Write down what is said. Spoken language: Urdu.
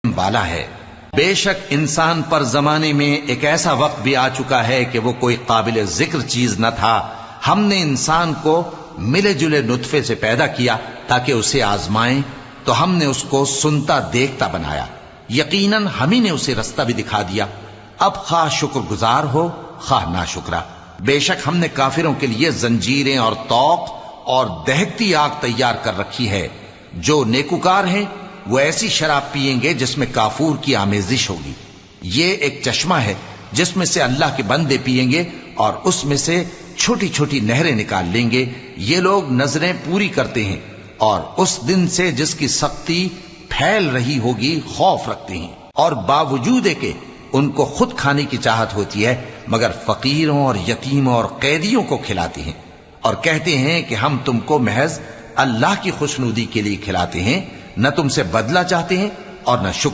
والا ہے۔ بے شک انسان پر زمانے میں ایک ایسا وقت بھی آ چکا ہے کہ وہ کوئی قابل ذکر چیز نہ تھا۔ ہم نے انسان کو ملے جلے نطفے سے پیدا کیا تاکہ اسے آزمائیں، تو ہم نے اس کو سنتا دیکھتا بنایا، یقیناً ہم ہی نے اسے رستہ بھی دکھا دیا۔ اب خواہ شکر گزار ہو خواہ ناشکرا۔ بے شک ہم نے کافروں کے لیے زنجیریں اور طوق اور دہکتی آگ تیار کر رکھی ہے۔ جو نیکوکار ہیں وہ ایسی شراب پیئیں گے جس میں کافور کی آمیزش ہوگی۔ یہ ایک چشمہ ہے جس میں سے اللہ کے بندے پیئیں گے اور اس میں سے چھوٹی چھوٹی نہریں نکال لیں گے۔ یہ لوگ نظریں پوری کرتے ہیں اور اس دن سے جس کی سختی پھیل رہی ہوگی خوف رکھتے ہیں، اور باوجود کہ ان کو خود کھانے کی چاہت ہوتی ہے مگر فقیروں اور یتیموں اور قیدیوں کو کھلاتے ہیں، اور کہتے ہیں کہ ہم تم کو محض اللہ کی خوشنودی کے لیے کھلاتے ہیں، نہ تم سے بدلہ چاہتے ہیں اور نہ شکر۔